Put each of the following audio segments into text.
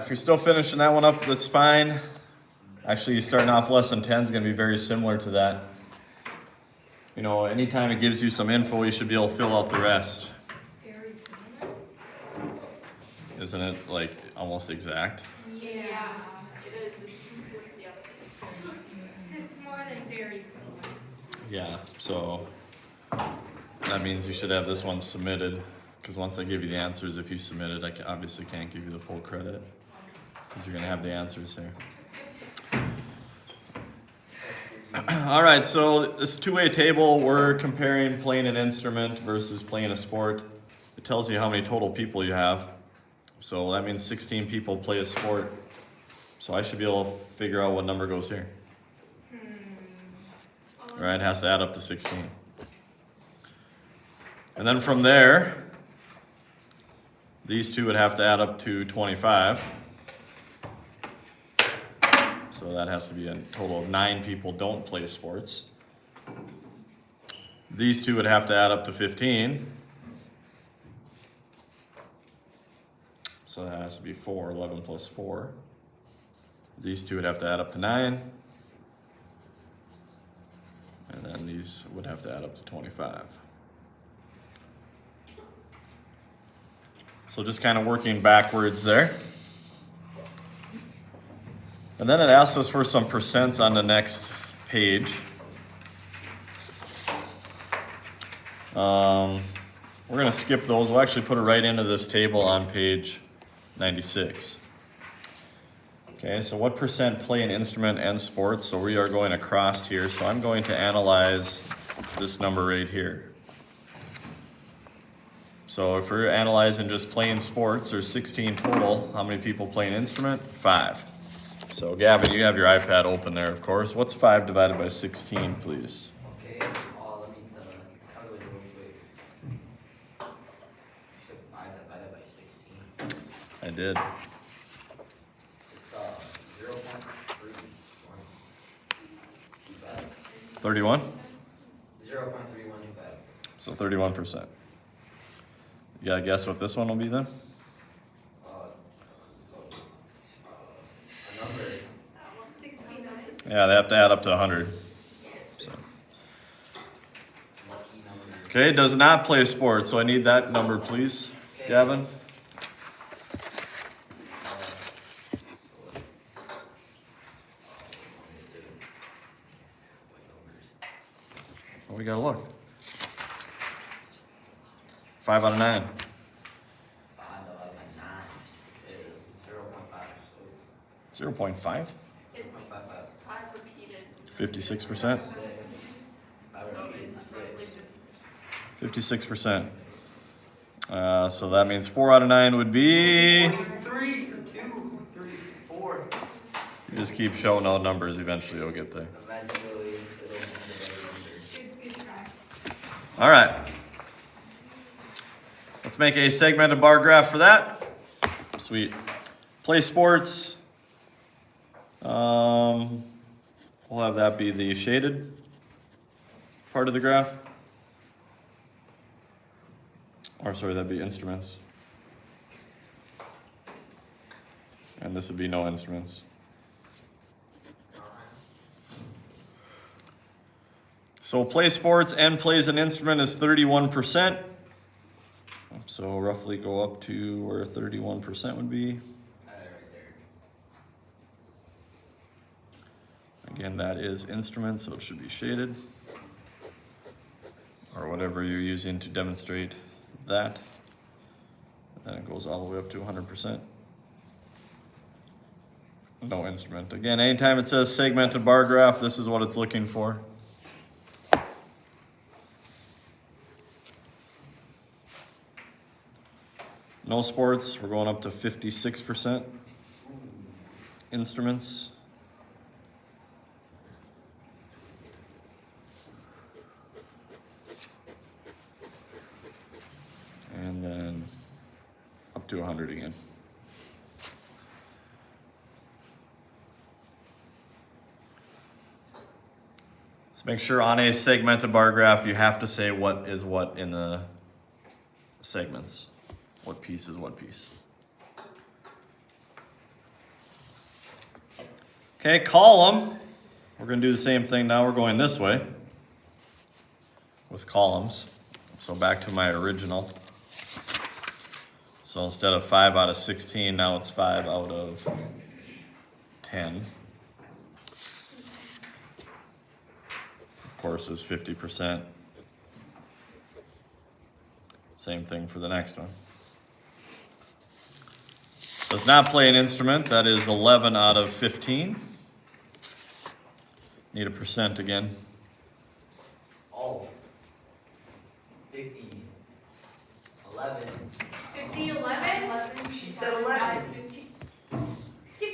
If you're still finishing that one up, that's fine. Actually, starting off lesson 10 is going to be very similar to that. You know, anytime it gives you some info, you should be able to fill out the rest. Very similar? Isn't it like almost exact? Yeah, it is. It's just the opposite. It's more than very similar. Yeah, so that means you should have this one submitted, because once I give you the answers, if you submit it, obviously can't give you the full credit, because you're going to have the answers here. All right, so this two-way table, we're comparing playing an instrument versus playing a sport. It tells you how many total people you have. So that means 16 people play a sport. So I should be able to figure out what number goes here. Right, it has to add up to 16. And then from there, these two would have to add up to 25. So that has to be a total of 9 people don't play sports. These two would have to add up to 15. So that has to be 4, 11 plus 4. These two would have to add up to 9. And then these would have to add up to 25. So just kind of working backwards there. And then it asks us for some percents on the next page. We're going to skip those. We'll actually put it right into this table on page 96. Okay, so what percent play an instrument and sports? So we are going across here. So I'm going to analyze this number right here. So if we're analyzing just playing sports, there's 16 total. How many people play an instrument? 5. So Gavin, you have your iPad open there, of course. What's 5 divided by 16, please? Okay, let me calculate real quick. You said 5 divided by 16. I did. It's 0.31. 31? 0.3125. So 31%. You gotta guess what this one will be then? A number. 16 Yeah, they have to add up to 100. So. Lucky number. Okay, does not play sports, so I need that number, please, Okay. Gavin. Well, we gotta look. 5 out of 9. 5 divided by 9 is 0.5. 0.5? It's 0.55. 5 repeated. 56%? 6. 5 So repeated it's 6. 56%. So that means 4 out of 9 would be... 3, 2, 3, 4. You just keep showing out numbers, eventually you'll get there. Eventually, it'll end the Good try. All right. Let's make a segmented bar graph for that. Sweet. Play sports. We'll have that be the shaded part of the graph. Or sorry, that'd be instruments. And this would be no instruments. So play sports and plays an instrument is 31%. So roughly go up to where 31% would be. right there. Again, that is instruments, so it should be shaded. Or whatever you're using to demonstrate that. And it goes all the way up to 100%. No instrument. Again, anytime it says segmented bar graph, this is what it's looking for. No sports, we're going up to 56%. Instruments. And then up to 100 again. So make sure on a segmented bar graph, you have to say what is what in the segments. What piece is what piece. Okay, column. We're going to do the same thing now. We're going this way with columns. So back to my original. So instead of 5 out of 16, now it's 5 out of 10. Of course, is 50%. Same thing for the next one. Does not play an instrument. That is 11 out of 15. Need a percent again. Oh. 50. 11. 50, 11? She said 11. 15. You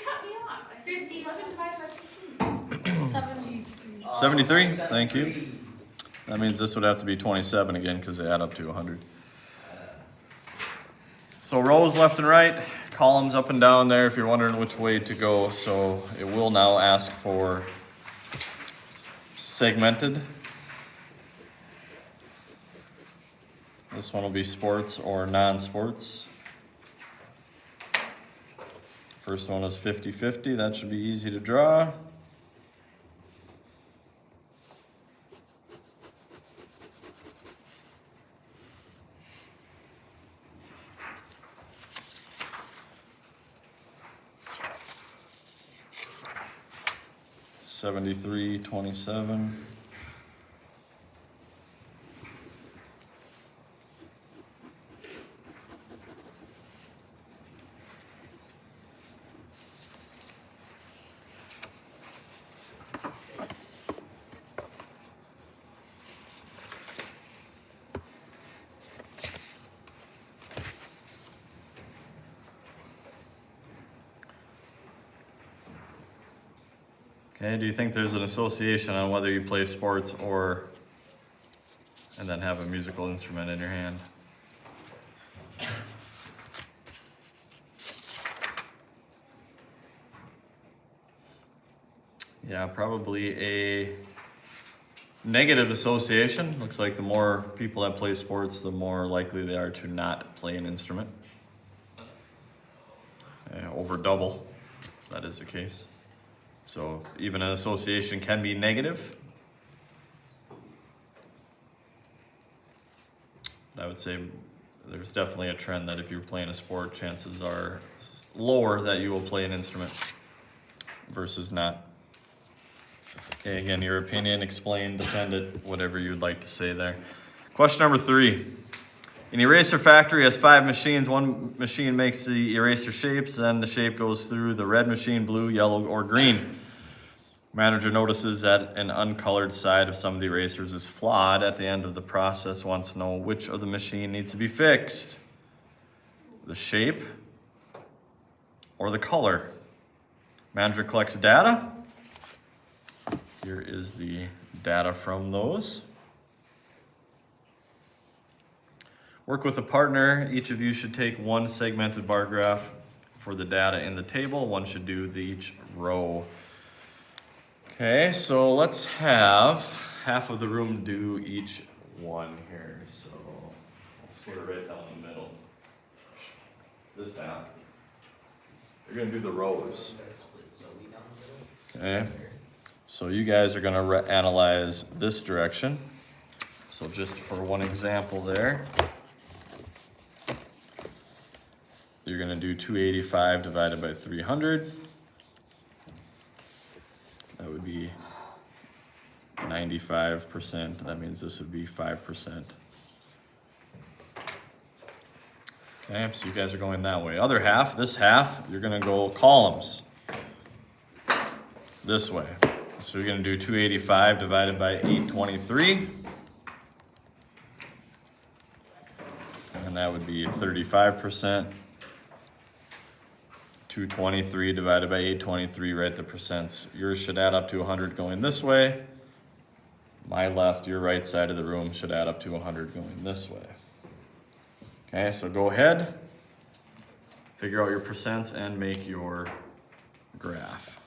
cut me off. I said 50, 11 divided by 15. 73. 73, thank you. That means this would have to be 27 again because they add up to 100. So rows left and right, columns up and down there if you're wondering which way to go. So it will now ask for segmented. This one will be sports or non-sports. First one is 50-50. That should be easy to draw. $73.27. Okay, do you think there's an association on whether you play sports or and then have a musical instrument in your hand? Yeah, probably a negative association. Looks like the more people that play sports, the more likely they are to not play an instrument. Over double, if that is the case. So even an association can be negative. I would say there's definitely a trend that if you're playing a sport, chances are lower that you will play an instrument versus not. Okay, again, your opinion, explain, defend it, whatever you'd like to say there. Question number 3. An eraser factory has 5 machines. One machine makes the eraser shapes, then the shape goes through the red machine, blue, yellow, or green. Manager notices that an uncolored side of some of the erasers is flawed. At the end of the process, wants to know which of the machine needs to be fixed. The shape or the color. Manager collects data. Here is the data from those. Work with a partner. Each of you should take one segmented bar graph for the data in the table. One should do each row. Okay, so let's have half of the room do each one here. So I'll square it right down the middle. This half. You're gonna do the rows. Okay, so you guys are gonna analyze this direction. So just for one example there, you're gonna do 285 divided by 300. That would be 95%. That means this would be 5%. Okay, so you guys are going that way. Other half, this half, you're gonna go columns. This way. So you're gonna do 285 divided by 823. And that would be 35%. 223 divided by 823, write the percents. Yours should add up to 100 going this way. My left, your right side of the room should add up to 100 going this way. Okay, so go ahead, figure out your percents and make your graph.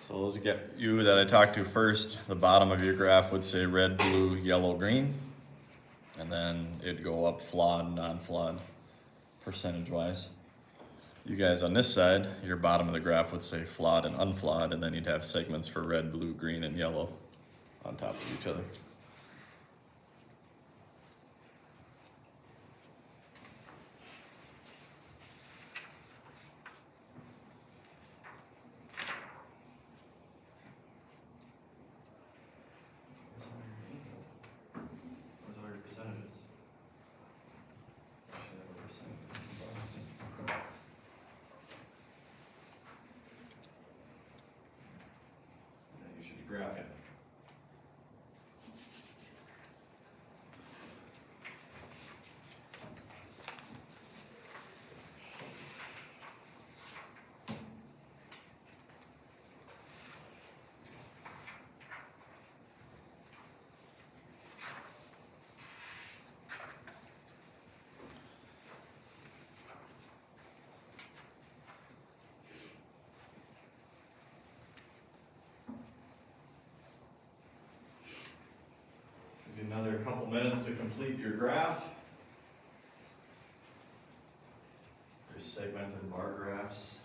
So those you that I talked to first, the bottom of your graph would say red, blue, yellow, green. And then it'd go up flawed, non-flawed, percentage-wise. You guys on this side, your bottom of the graph would say flawed and unflawed, and then you'd have segments for red, blue, green, and yellow on top of each other. Where's all your percentages? I should have a percent. And you should be graphing. Give you another couple minutes to complete your graph. Your segmented bar graphs.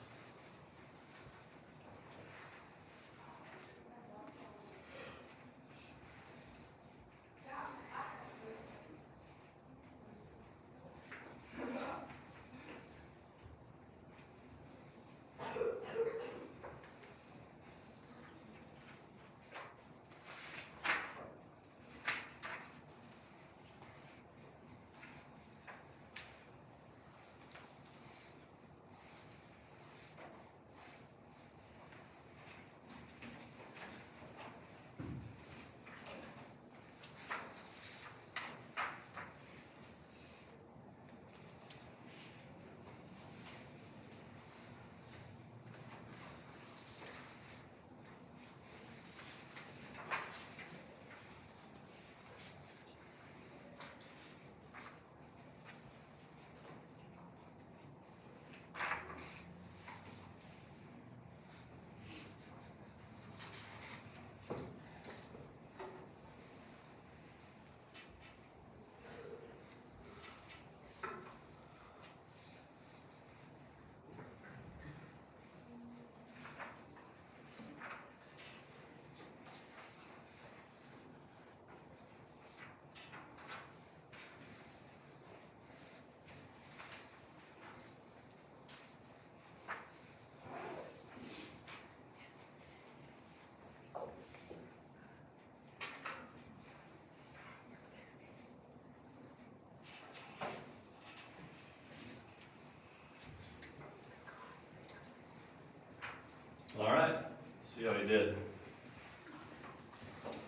All right, let's see how you did.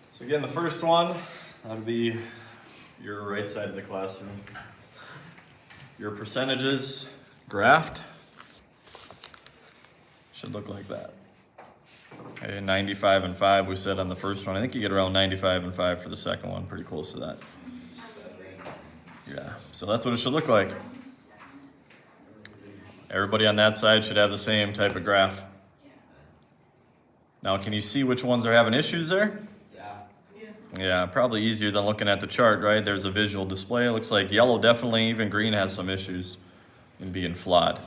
So again, the first one, that'll be your right side of the classroom. Your percentages graphed should look like that. Okay, 95 and 5 we said on the first one. I think you get around 95 and 5 for the second one, pretty close to that. Yeah, so that's what it should look like. Everybody on that side should have the same type of graph. Now, can you see which ones are having issues there? Yeah, probably easier than looking at the chart, right? There's a visual display. It looks like yellow definitely, even green has some issues in being flawed.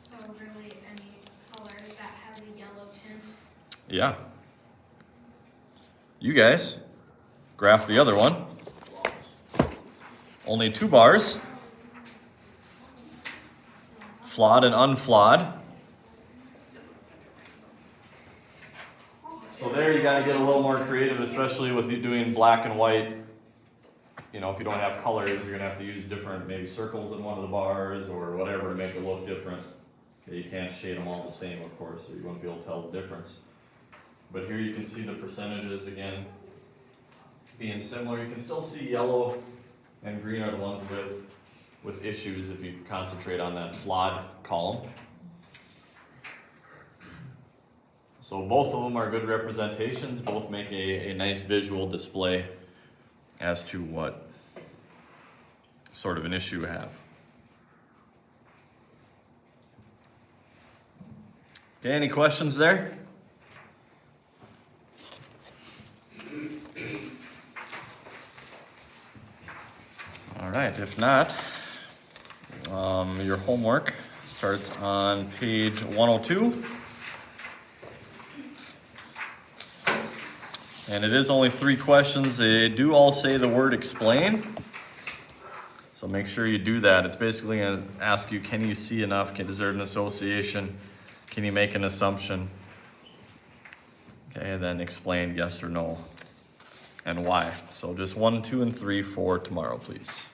So really any color that has a yellow tint? Yeah. You guys, graph the other one. Only 2 bars. Flawed and unflawed. So there you gotta get a little more creative, especially with you doing black and white. You know, if you don't have colors, you're gonna have to use different, maybe circles in one of the bars or whatever to make it look different. You can't shade them all the same, of course, or you won't be able to tell the difference. But here you can see the percentages again being similar. You can still see yellow and green are the ones with issues if you concentrate on that flawed column. So both of them are good representations, both make a nice visual display as to what sort of an issue we have. Okay, any questions there? right, if not, your homework starts on page 102. And it is only 3 questions. They do all say the word explain. So make sure you do that. It's basically going to ask you, can you see enough? Is there an association? Can you make an assumption? Okay, and then explain yes or no and why. So just 1, 2, and 3 for tomorrow, please.